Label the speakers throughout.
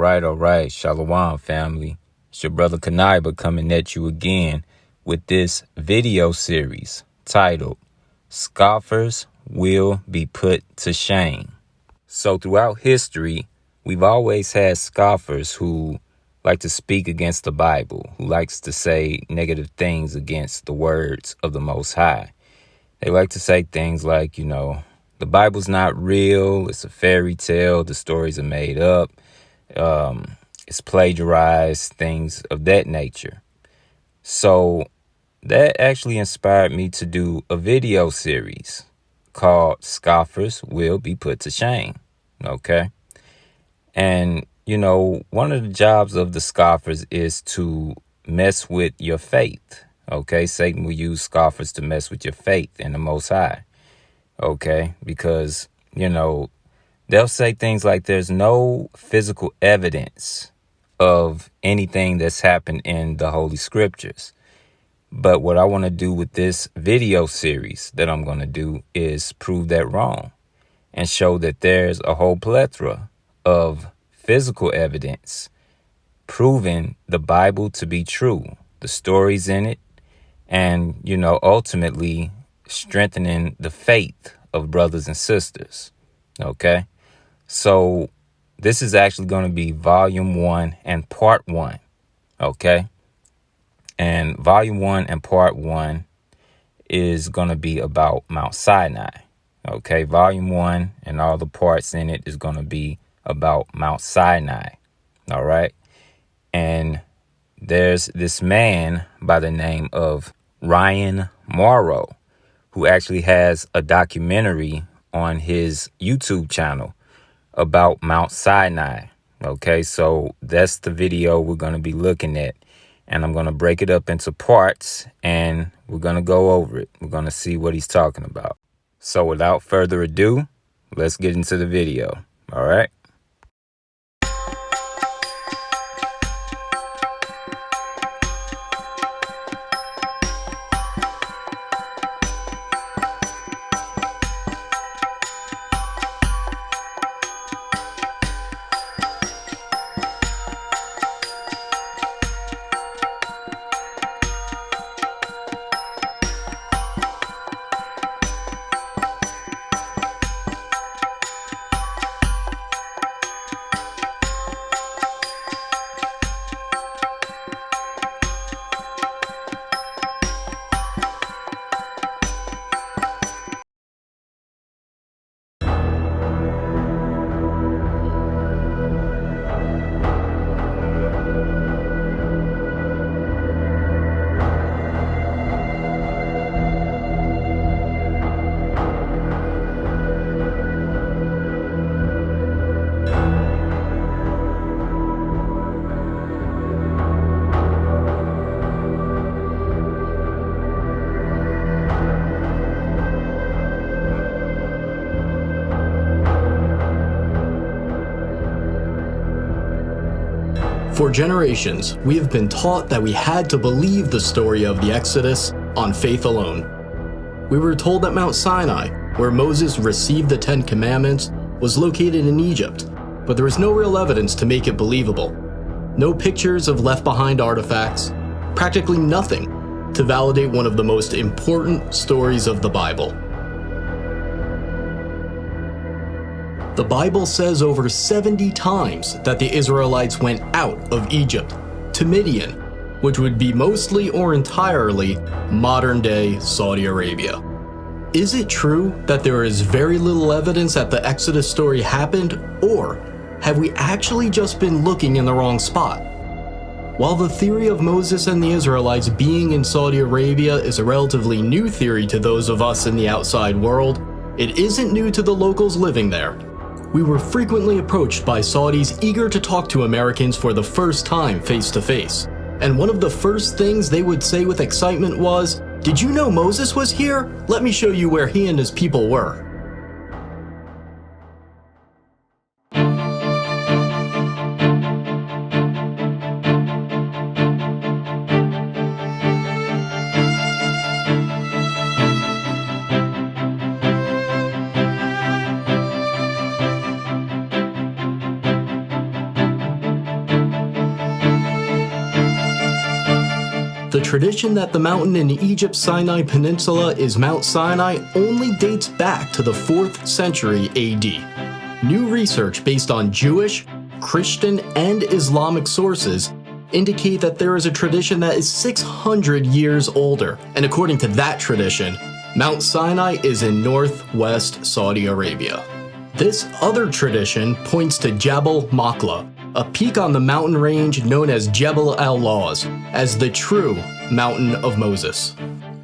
Speaker 1: All right. Shalom, family. It's your brother Kanaiba coming at you again with this video series titled Scoffers Will Be Put to Shame. So throughout history, we've always had scoffers who like to speak against the Bible, who likes to say negative things against the words of the Most High. They like to say things like, the Bible's not real. It's a fairy tale. The stories are made up. It's plagiarized, things of that nature. So that actually inspired me to do a video series called Scoffers Will Be Put to Shame. Okay. And, one of the jobs of the scoffers is to mess with your faith. Okay. Satan will use scoffers to mess with your faith in the Most High. Okay. Because, they'll say things like there's no physical evidence of anything that's happened in the Holy Scriptures. But what I want to do with this video series that I'm going to do is prove that wrong and show that there's a whole plethora of physical evidence proving the Bible to be true, the stories in it, and, ultimately strengthening the faith of brothers and sisters. Okay. So this is actually going to be volume 1 and part 1. Okay. And volume 1 and part 1 is going to be about Mount Sinai. Okay. Volume 1 and all the parts in it is going to be about Mount Sinai. All right. And there's this man by the name of Ryan Morrow who actually has a documentary on his YouTube channel about Mount Sinai. Okay, so that's the video we're going to be looking at. And I'm going to break it up into parts and we're going to go over it. We're going to see what he's talking about. So without further ado, let's get into the video. All right.
Speaker 2: For generations, we have been taught that we had to believe the story of the Exodus on faith alone. We were told that Mount Sinai, where Moses received the 10 Commandments, was located in Egypt, but there was no real evidence to make it believable. No pictures of left-behind artifacts, practically nothing to validate one of the most important stories of the Bible. The Bible says over 70 times that the Israelites went out of Egypt to Midian, which would be mostly or entirely modern-day Saudi Arabia. Is it true that there is very little evidence that the Exodus story happened, or have we actually just been looking in the wrong spot? While the theory of Moses and the Israelites being in Saudi Arabia is a relatively new theory to those of us in the outside world, it isn't new to the locals living there. We were frequently approached by Saudis eager to talk to Americans for the first time face to face. And one of the first things they would say with excitement was, "Did you know Moses was here? Let me show you where he and his people were." the tradition that the mountain in Egypt's Sinai Peninsula is Mount Sinai only dates back to the 4th century AD. New research based on Jewish, Christian, and Islamic sources indicate that there is a tradition that is 600 years older, and according to that tradition, Mount Sinai is in northwest Saudi Arabia. This other tradition points to Jabal Makla, a peak on the mountain range known as Jebel al-Lawz, as the true Mountain of Moses.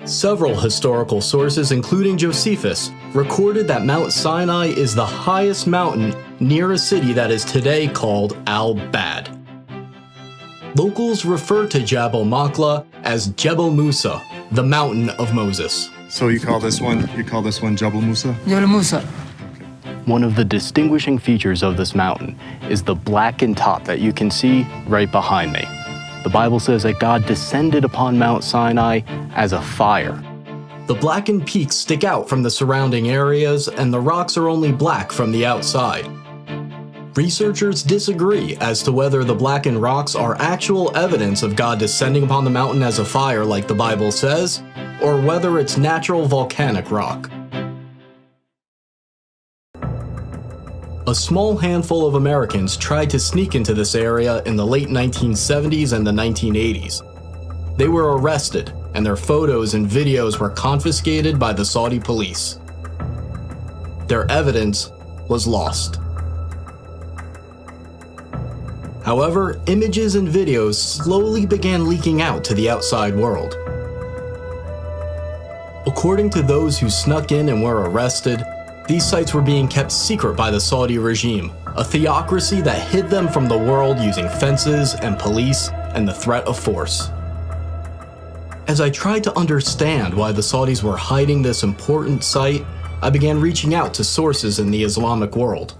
Speaker 2: Several historical sources, including Josephus, recorded that Mount Sinai is the highest mountain near a city that is today called Al-Bad. Locals refer to Jabal Makla as Jebel Musa, the Mountain of Moses.
Speaker 3: So you call this one Jabal Musa?
Speaker 4: Jabal Musa.
Speaker 2: One of the distinguishing features of this mountain is the blackened top that you can see right behind me. The Bible says that God descended upon Mount Sinai as a fire. The blackened peaks stick out from the surrounding areas, and the rocks are only black from the outside. Researchers disagree as to whether the blackened rocks are actual evidence of God descending upon the mountain as a fire like the Bible says, or whether it's natural volcanic rock. A small handful of Americans tried to sneak into this area in the late 1970s and the 1980s. They were arrested, and their photos and videos were confiscated by the Saudi police. Their evidence was lost. However, images and videos slowly began leaking out to the outside world. According to those who snuck in and were arrested, these sites were being kept secret by the Saudi regime, a theocracy that hid them from the world using fences and police and the threat of force. As I tried to understand why the Saudis were hiding this important site, I began reaching out to sources in the Islamic world.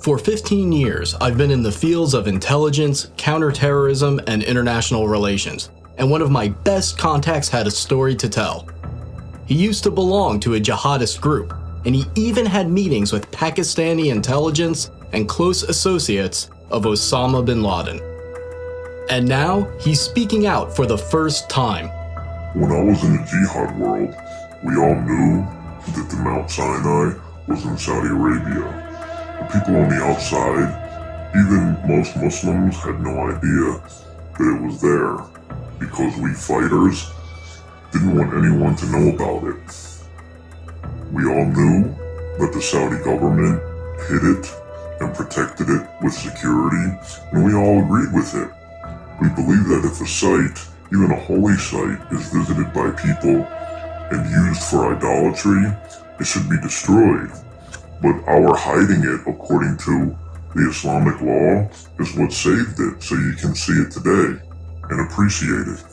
Speaker 2: For 15 years, I've been in the fields of intelligence, counterterrorism, and international relations, and one of my best contacts had a story to tell. He used to belong to a jihadist group, and he even had meetings with Pakistani intelligence and close associates of Osama bin Laden. And now, he's speaking out for the first time.
Speaker 5: When I was in the jihad world, we all knew that the Mount Sinai was in Saudi Arabia. The people on the outside, even most Muslims, had no idea that it was there, because we fighters didn't want anyone to know about it. We all knew that the Saudi government hid it and protected it with security, and we all agreed with it. We believe that if a site, even a holy site, is visited by people and used for idolatry, it should be destroyed. But our hiding it, according to the Islamic law, is what saved it, so you can see it today and appreciate it.